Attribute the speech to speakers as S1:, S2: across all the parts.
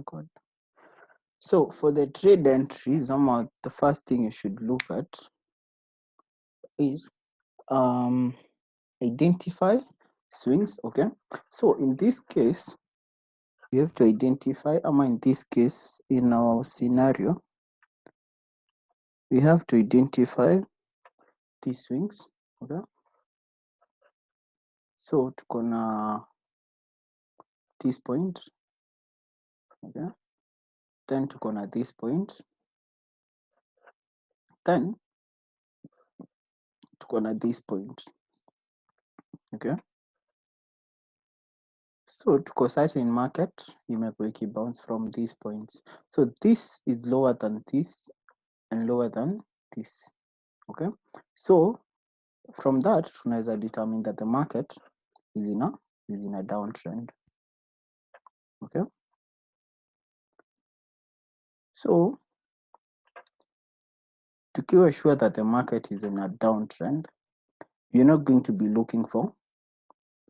S1: record. So for the trade entries, the first thing you should look at is identify swings. Okay, so in this case we have to identify, in this case, in our scenario, we have to identify these swings. Okay, so tuko na this point. Okay, then tuko na this point, then tuko na this point. Okay, so tuko certain market imekuwa ikibounce from these points, so this is lower than this and lower than this. Okay, so from that tunaweza determine that the market is in a downtrend. Okay, so tukiwa sure that the market is in a downtrend, you're not going to be looking for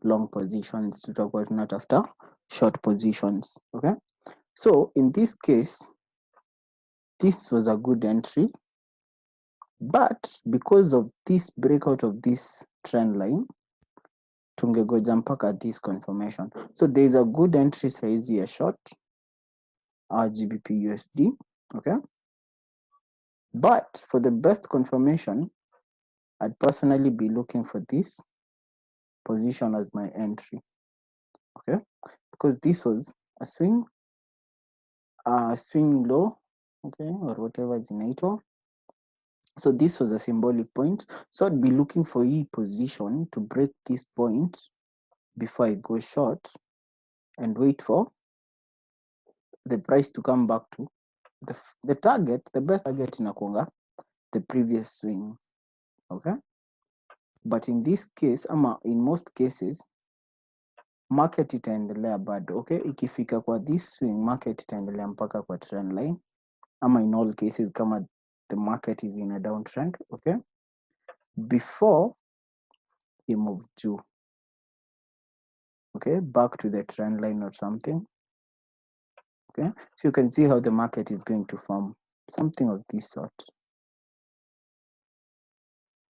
S1: long positions, tutakuwa tunatafuta short positions. Okay, so in this case this was a good entry, but because of this breakout of this trend line tungegoja mpaka this confirmation. So there is a good entry size here, short GBP USD. Okay, but for the best confirmation I'd personally be looking for this position as my entry. Okay, because this was a swing low, okay, or whatever zinaitwa. So this was a symbolic point, so I'd be looking for E position to break this point before I go short and wait for the price to come back to the target. The best target inakuanga the previous swing. Okay, but in this case, in most cases market itaendelea bado. Okay, ikifika kwa this swing market itaendelea mpaka kwa trend line, in all cases kama the market is in a downtrend. Okay, before you move juu, okay, back to the trend line or something. Okay, so you can see how the market is going to form something of this sort.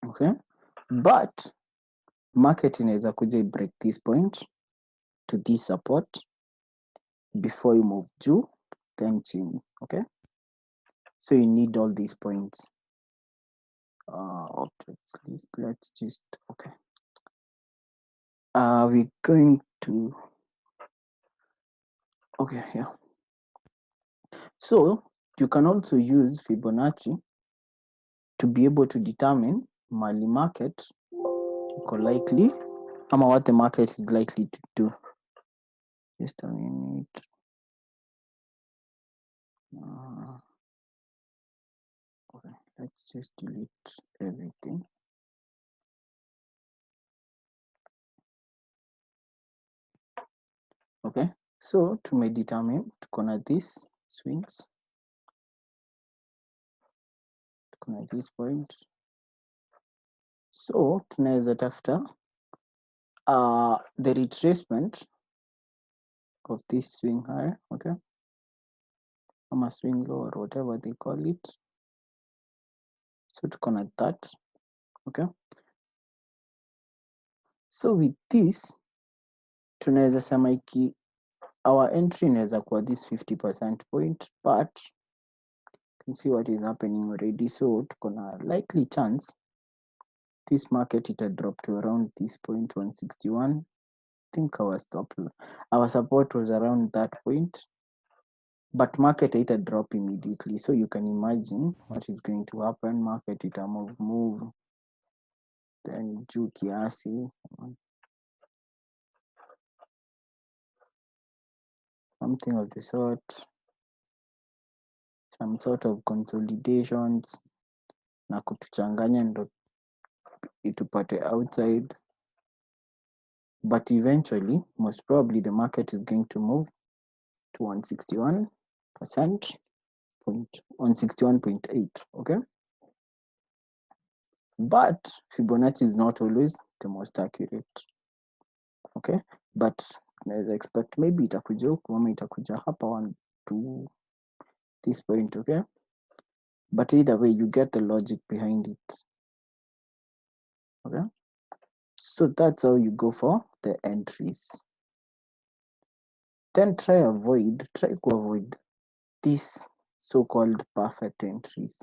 S1: Okay, but market inaweza kuja break this point to this support before you move juu then chini. Okay, so you need all these points. Let's just, okay, we're going to, okay, yeah, so you can also use Fibonacci to be able to determine mali market likely what the market is likely to do. Just a minute. Okay, let's just delete everything. Okay, so to may determine tuko na these swings, tuko na this point, so tunaweza tafuta the retracement of this swing high. Okay, swing low or whatever they call it. So tuko na that. Okay, so with this tunaweza sema iki our entry inaweza kuwa this 50% point, but you can see what is happening already. So tuko na likely chance this market it drop to around this point 161. I think our support was around that point, but market it drop immediately. So you can imagine what is going to happen. Market it move then juu kiasi, something of the sort, some sort of consolidations na kutuchanganya ndo itupate outside, but eventually most probably the market is going to move to 161%, 161.8. okay, but Fibonacci is not always the most accurate. Okay, but let's expect maybe itakuja huku ama itakuja hapa to this point, okay? But either way, you get the logic behind it, okay? So that's how you go for the entries. Then try to avoid these so-called perfect entries,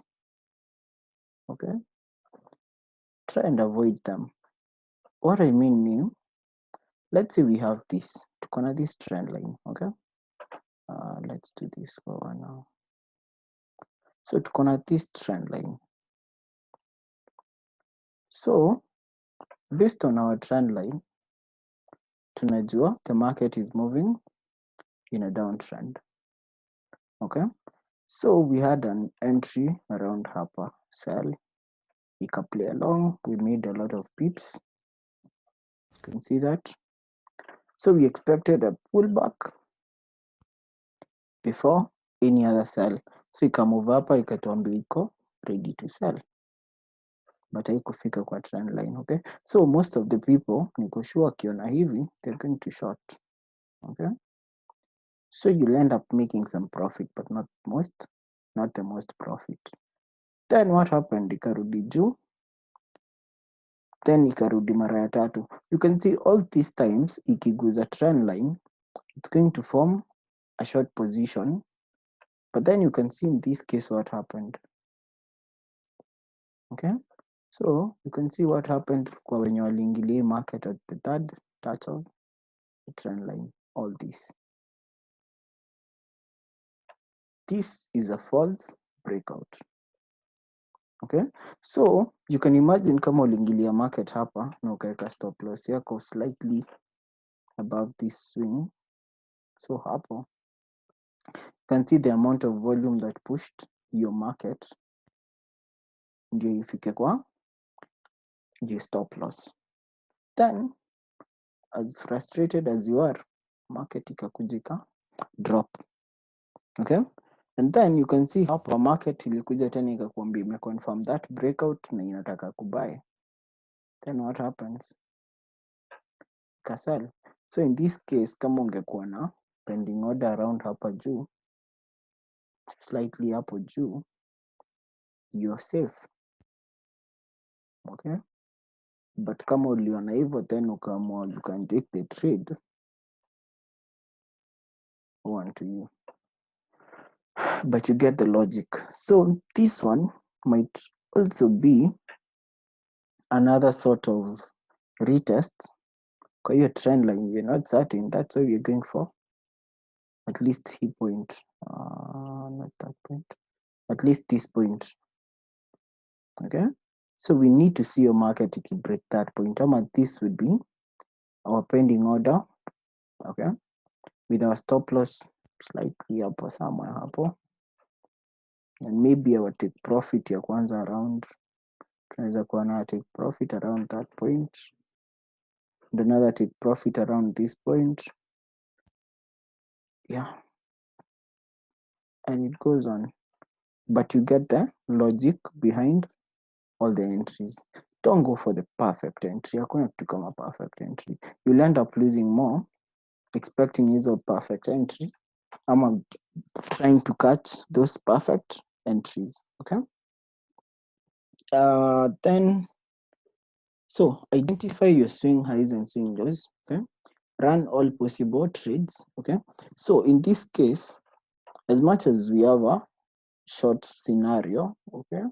S1: okay? Try and avoid them. What I mean is, let's say we have this, tukona this trend line, okay? Let's do this for now. So tukona this trend line. So based on our trend line, tunajua the market is moving in a downtrend, okay? So we had an entry around hapa, sell, play along, we made a lot of pips, you can see that. So we expected a pullback before any other sell. So ikamove hapa ikatuambia iko ready to sell, but haikufika kwa trend line, okay? So most of the people niko sure wakiona hivi they're going to short, okay? So you'll end up making some profit, but not the most profit. Then what happened? Ikarudi juu, then ikarudi mara ya tatu. You can see all these times ikiguza trend line, it's going to form a short position. But then you can see in this case what happened. Okay, so you can see what happened kwa wenye waliingilia market at the third touch of the trend line. All this. This is a false breakout. Okay, so you can imagine kama uliingilia market hapa na ukaweka stop loss yako slightly above this swing. So hapo you can see the amount of volume that pushed your market ndio ifike kwa your stop loss. Then as frustrated as you are, market ikakujika drop. Okay, and then you can see hapa market ilikuja tena ikakuambia imeconfirm that breakout na inataka kubuy. Then what happens? Kasell. So in this case kama ungekuwa na pending order around hapa juu, slightly hapo juu, you're safe. Okay, but kama uliona hivyo then ukaamua you can take the trade, one to you, but you get the logic. So this one might also be another sort of retest kwa hiyo trend line. You're not certain, that's why we're going for at least hii point, not that point, at least this point. Okay, so we need to see your market break that point. This would be our pending order, okay, with our stop loss slightly up or somewhere hapo, and maybe our take profit ya kwanza around, tunaweza kuwa na take profit around that point, and another take profit around this point. Yeah, and it goes on, but you get the logic behind all the entries. Don't go for the perfect entry. Hakuna kitu kama perfect entry. You'll end up losing more expecting hizo perfect entry ama trying to catch those perfect entries. Okay, then so identify your swing highs and swing lows. Okay, run all possible trades. Okay, so in this case, as much as we have a short scenario, okay,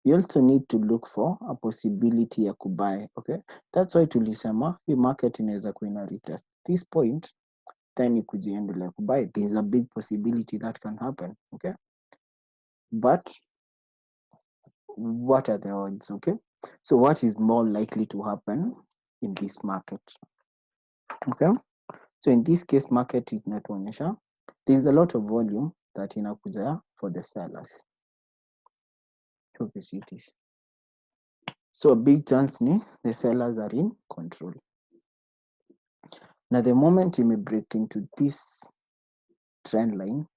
S1: you also need to look for a possibility ya kubuy. Okay, that's why tulisema hii market inaweza kuwa ina retest this point then ikujiendelea kubuy. There's a big possibility that can happen. Okay, but what are the odds? Okay, so what is more likely to happen in this market? Okay, so in this case market inatuonyesha there's a lot of volume that inakuja for the sellers. Hope you see this. So a big chance ni the sellers are in control. Now the moment you may break into this trend line,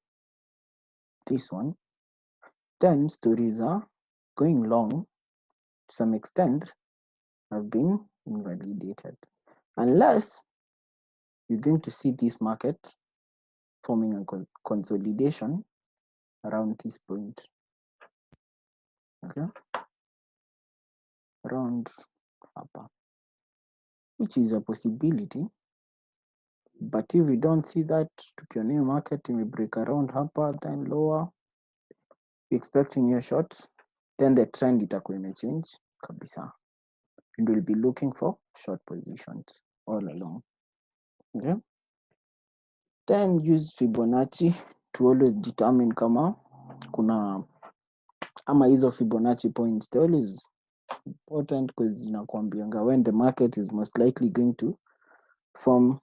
S1: this one, then stories are going long to some extent have been invalidated, unless you're going to see this market forming a consolidation around this point. Okay, around hapa, which is a possibility. But if we don't see that, tukiona market may break around hapa then lower, expecting your short, then the trend itakuwa imechange kabisa, and we'll be looking for short positions all along. Okay, then use Fibonacci to always determine kama kuna ama hizo Fibonacci points. They're always important because zinakwambianga when the market is most likely going to form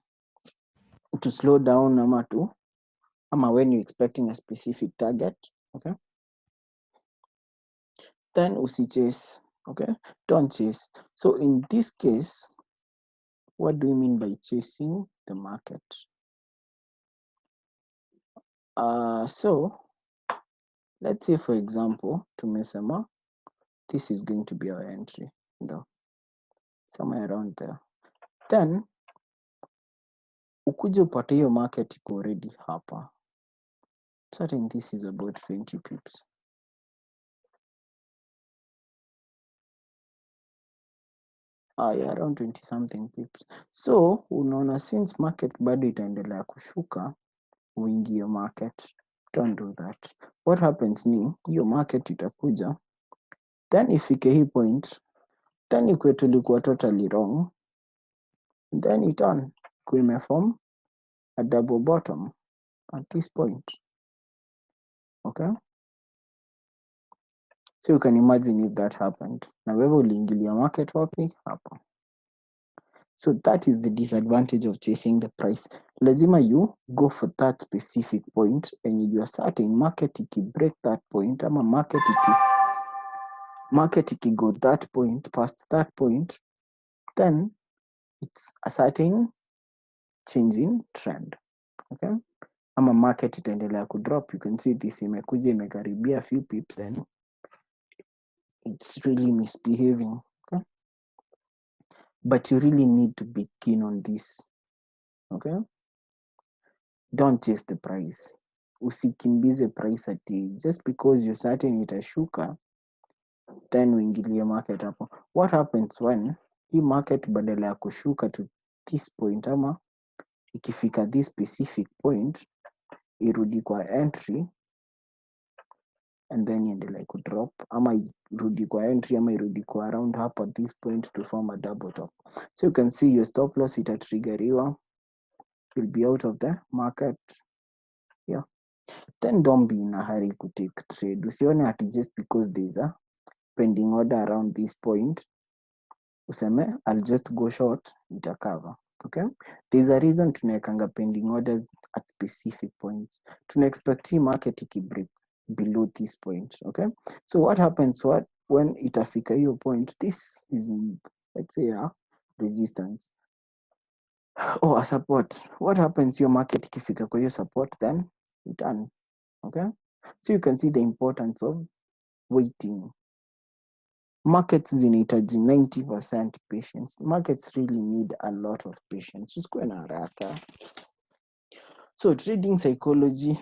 S1: to slow down ama when you're expecting a specific target. Okay, then usichase. Okay, don't chase. So in this case, what do you mean by chasing the market? So let's say for example tumesema this is going to be our entry, somewhere around there, then ukuje upate hiyo market iko already hapa, certain this is about 20 pips. Yeah, around 20 something pips. So unaona since market bado itaendelea kushuka, uingie market. Don't do that. What happens ni hiyo market itakuja, then ifike hii point, then ikwe tulikuwa totally wrong, then iturn kuimeform a double bottom at this point. Okay, so you can imagine if that happened, na wewe uliingilia market wapi? Hapa. So that is the disadvantage of chasing the price. Lazima you go for that specific point and you are certain market iki break that point ama market iki go that point, past that point, then it's a certain change in trend. Okay, ama market itaendelea kudrop. You can see this imekuja imekaribia few pips, then it's really misbehaving. Okay, but you really need to be keen on this. Okay, don't chase the price. Usikimbize price ati just because you're certain itashuka then uingilie market hapo. What happens when hii market badala ya kushuka to this point ama ikifika this specific point irudi kwa entry and then iendelee kudrop, ama irudi kwa entry ama irudi kwa around hapa this point to form a double top. So you can see your stop loss itatriggeriwa, you'll be out of the market. Yeah, then don't be in a hurry to take trade. Usione ati just because there's a pending order around this point useme I'll just go short, itacover. Okay, there's a reason tunaekanga pending orders at specific points. Tuna expect hii market ikibreak below this point. Okay, so what happens when itafika hiyo point, this is, let's say, a resistance or a support. What happens hiyo market ikifika kwa hiyo support, then return. Okay, so you can see the importance of waiting. Markets zinahitaji 90% patience. Markets really need a lot of patience. Usikuwe na haraka. So trading psychology,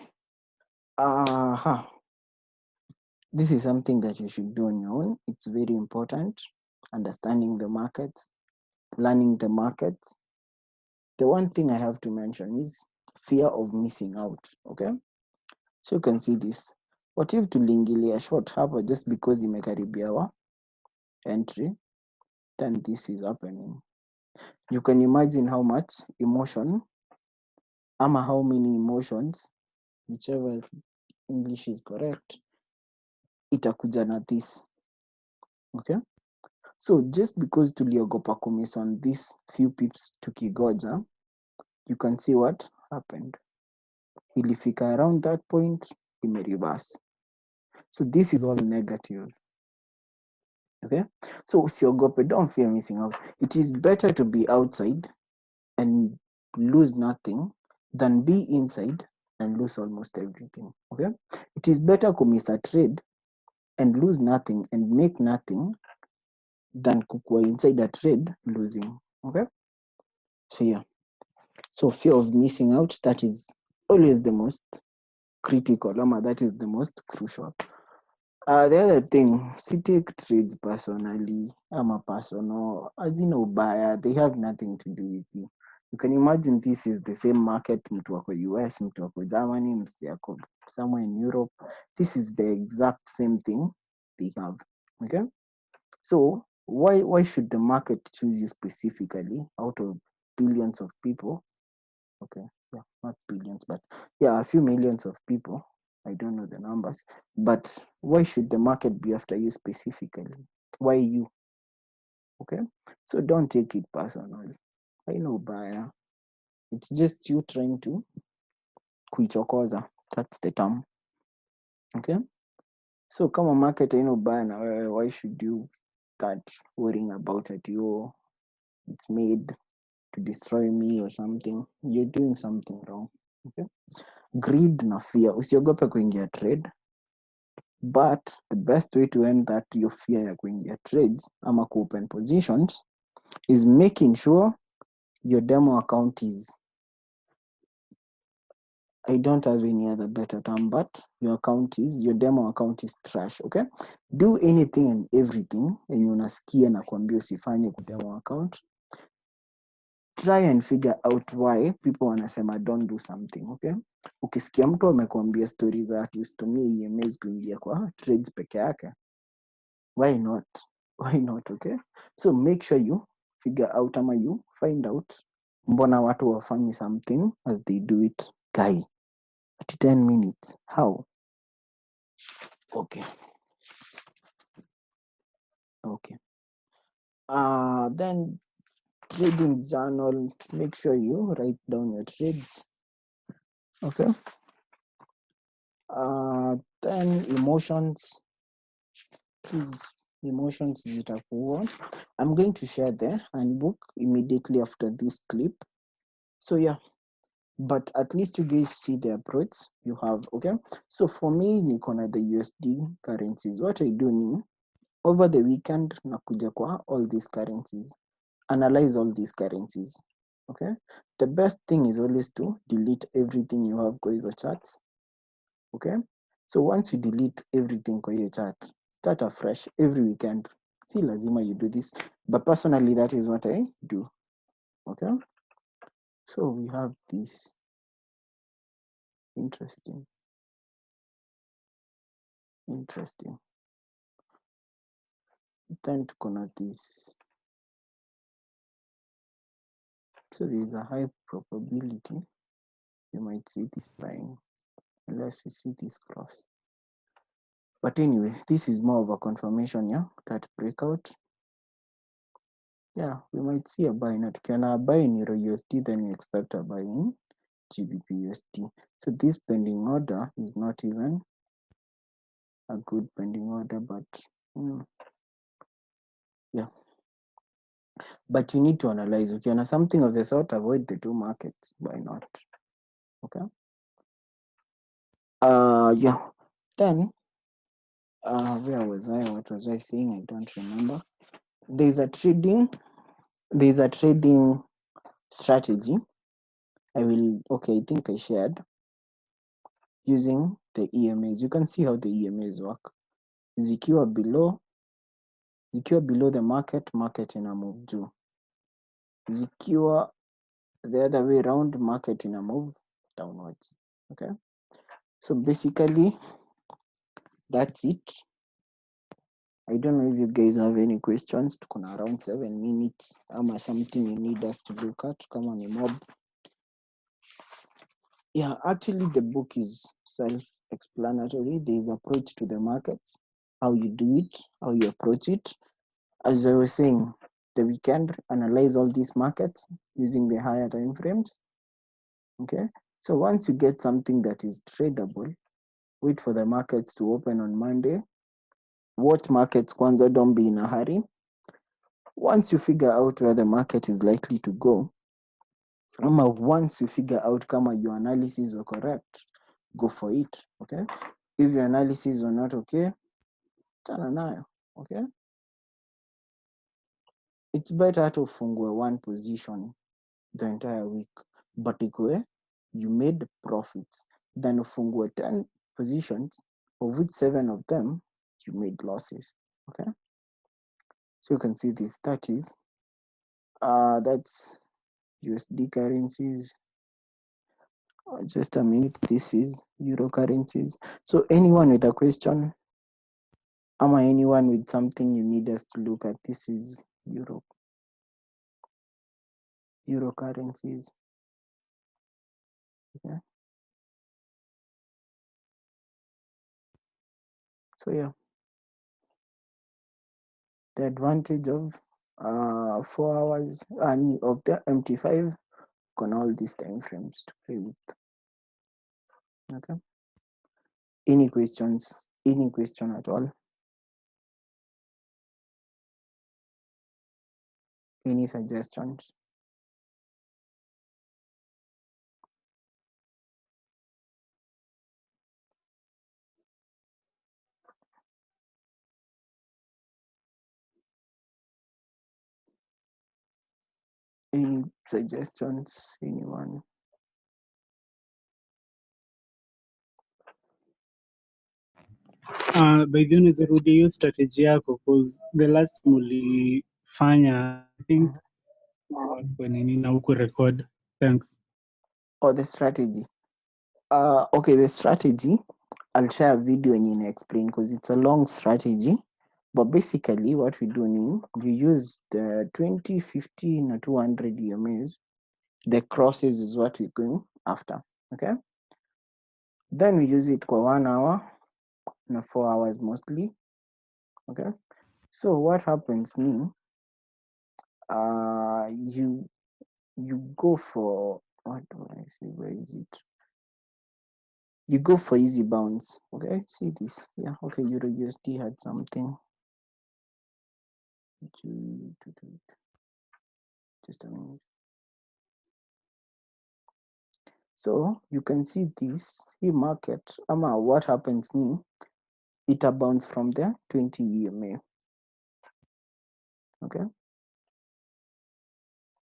S1: this is something that you should do on your own. It's very important. Understanding the markets, learning the markets. The one thing I have to mention is fear of missing out. Okay, so you can see this. What if tuliingilia short hapa just because imekaribia wa entry, then this is happening. You can imagine how much emotion ama how many emotions, whichever English is correct, itakuja na this. Okay, so just because tuliogopa kumiss on this few pips tukigoja, you can see what happened. Ilifika around that point, imereverse. So this is all negative. Okay, so usiogope, don't fear missing out. It is better to be outside and lose nothing than be inside and lose almost everything. Okay, it is better to miss a trade and lose nothing and make nothing than kukua inside a trade losing. Okay, so yeah, so fear of missing out, that is always the most critical, ama that is the most crucial. The other thing, si take trades personally, ama personal, hazina ubaya, they have nothing to do with you. You can imagine this is the same market, mtu wako US, mtu wako Germany, mtu wako somewhere in Europe. This is the exact same thing they have. Okay? So why should the market choose you specifically out of billions of people? Okay, yeah, not billions, but yeah, a few millions of people. I don't know the numbers, but why should the market be after you specifically? Why you? Okay, so don't take it personally. I know buyer. It's just you trying to kuichokoza. That's the term. Okay, so kama market haina ubaya na wewe, why should you start worrying about it? It's made to destroy me or something. You're doing something wrong. Okay, greed na fear. Usiogope kuingia trade. But the best way to end that your fear ya kuingia trades ama open positions is making sure your demo account is, I don't have any other better term, but your demo account is trash. Okay, do anything and everything yenye unasikia na kuambia usifanye kwa demo account. Try and figure out why people wanasema don't do something. Okay, ukisikia mtu amekuambia story za ati usitumie EMAs kuingia kwa trades peke yake, why not? Why not? Okay, so make sure you figure out ama you find out mbona watu wafanyi something as they do it. Guy, at 10 minutes, how? Okay, then trading journal, make sure you write down your trades. Okay, then emotions, please, emotions zitakuwa. I'm going to share the handbook immediately after this clip, so yeah, but at least you guys see the approach you have. Okay, so for me niko na the USD currencies. What I do ni over the weekend nakuja kwa all these currencies, analyze all these currencies. Okay, the best thing is always to delete everything you have kwa hizo charts. Okay, so once you delete everything kwa hiyo chart, start afresh every weekend. Si lazima you do this, but personally that is what I do. Okay, so we have this. Interesting. Then tuko na this. So there is a high probability you might see this buying unless you see this cross. But anyway, this is more of a confirmation, yeah, that breakout. Yeah, we might see a buy. Not can I buy in Euro USD, then we expect a buy in GBP USD. So this pending order is not even a good pending order, but yeah. But you need to analyze. Okay, and something of the sort, avoid the two markets. Why not? Okay. Yeah. Then where was I? What was I saying? I don't remember. There's a trading strategy. I think I shared using the EMAs. You can see how the EMAs work. Zikiwa below the market ina move juu. Zikiwa the other way around, market ina move downwards. Okay, so basically that's it. I don't know if you guys have any questions. Tuko na around 7 minutes ama something you need us to look at kama ni mob. Yeah, actually the book is self-explanatory. There is approach to the markets, how you do it, how you approach it. As I was saying, the weekend, analyze all these markets using the higher time frames. Okay, so once you get something that is tradable, wait for the markets to open on Monday. Watch markets kwanza, don't be in a hurry. Once you figure out where the market is likely to go, once you figure out kama your analysis are correct, go for it. Okay, if your analysis are not okay, tana nayo. Okay, it's better to fungue one position the entire week, but ikue you made profits. Then ufungue 10 positions, of which 7 of them you made losses. Okay, so you can see this. That's USD currencies. Just a minute. This is Euro currencies. So anyone with a question, anyone with something you need us to look at, this is Euro currencies. Okay. So yeah, the advantage of 4 hours and of the MT5 on all these time frames to play with. Okay. Any questions? Any question at all? Any suggestions? Any suggestions? Anyone?
S2: By the way, nizirudi hiyo strategy yako cause the last time ulifanya I think kwa nini na huku record. Thanks.
S1: Or the strategy? Okay, the strategy, I'll share a video and explain because it's a long strategy. But basically, what we do is you use the 20, 50, and 200 EMAs. The crosses is what we're going after. Okay. Then we use it for 1 hour and 4 hours mostly. Okay. So what happens is you go for, what do I say? Where is it? You go for easy bounce. Okay. See this. Yeah. Okay. Euro USD had something. Just a minute. So you can see this market. What happens ni it bounce from the 20 EMA. Okay.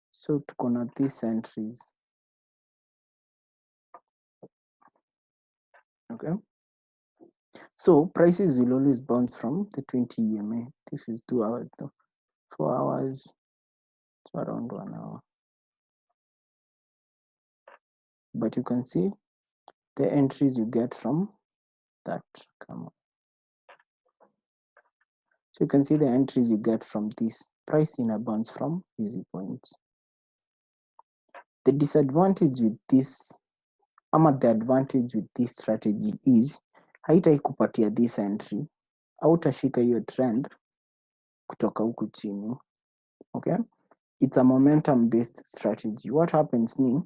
S1: So to connect these entries. Okay. So prices will always bounce from the 20 EMA. This is 2 hours, 4 hours, it's around 1 hour. But you can see the entries you get from that. Come on. So you can see the entries you get from this price in a bounce from easy points. The disadvantage with this, the advantage with this strategy is haitaikupatia this entry, hautashika hiyo trend kutoka huku chini. Okay, it's a momentum based strategy. What happens ni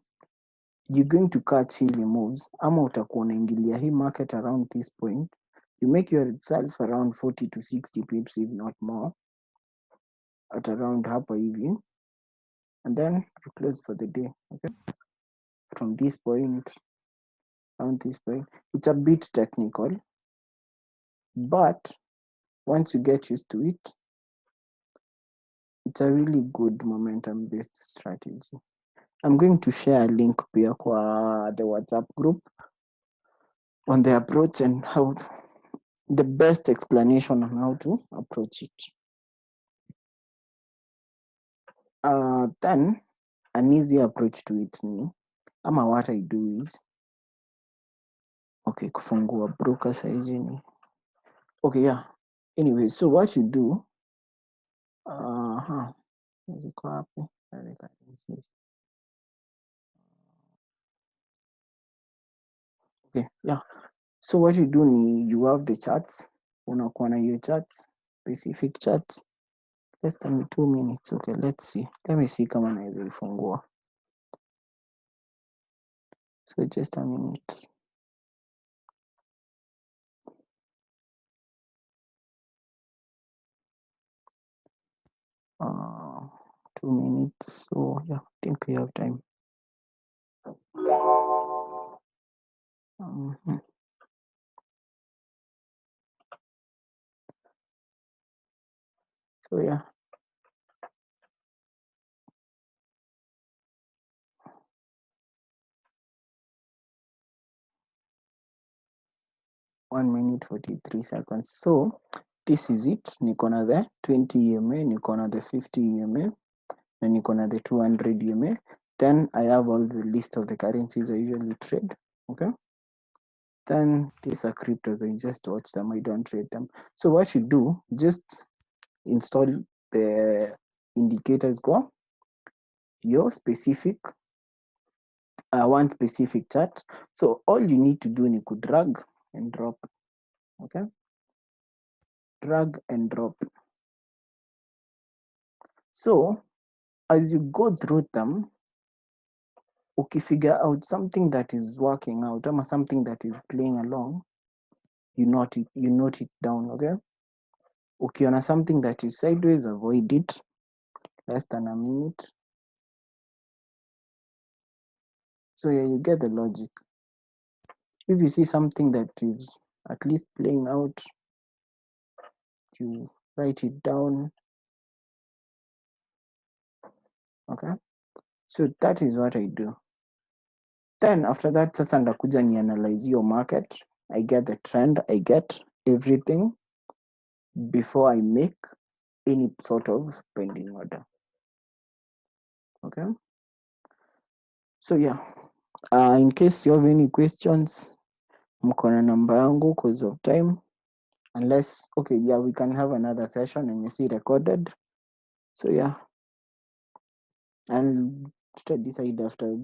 S1: you're going to catch hizi moves, utakuwa unaingilia hii market around this point, you make yourself around 40 to 60 pips if not more at around hapa hivi, and then you close for the day. Okay, from this point around this point. It's a bit technical, but once you get used to it, it's a really good momentum based strategy. I'm going to share a link pia kwa the WhatsApp group on the approach and how the best explanation on how to approach it. Then an easy approach to it ni what I do is okay, kufungua broker saizi ni okay, yeah. Anyway, so what you do ziko hapo. Okay, yeah. So what you do ni you have the charts, unakuwa na hiyo charts, specific charts. Less than 2 minutes. Okay, let's see. Let me see kama naweza ifungua. So just a minute. Uh, 2 minutes. So yeah, I think we have time. So yeah. 1 minute 43 seconds. So this is it. Niko na the 20 EMA, niko na the 50 EMA, na niko na the 200 EMA. Then I have all the list of the currencies I usually trade. Okay. Then these are cryptos. I just watch them. I don't trade them. So what you do, just install the indicators go your specific one specific chart. So all you need to do is to drag and drop. Okay, drag and drop. So as you go through them, figure out something that is working out or something that is playing along, you note it down. Okay, ukiona something that is sideways, avoid it. Less than a minute. So yeah, you get the logic. If you see something that is at least playing out, you write it down. Okay, so that is what I do. Then after that, sasa ndakuja ni analyze your market. I get the trend, I get everything before I make any sort of pending order. Okay, so yeah, in case you have any questions, mko na namba yangu cause of time. Unless, okay, yeah, we can have another session and you see recorded. So yeah, I'll decide after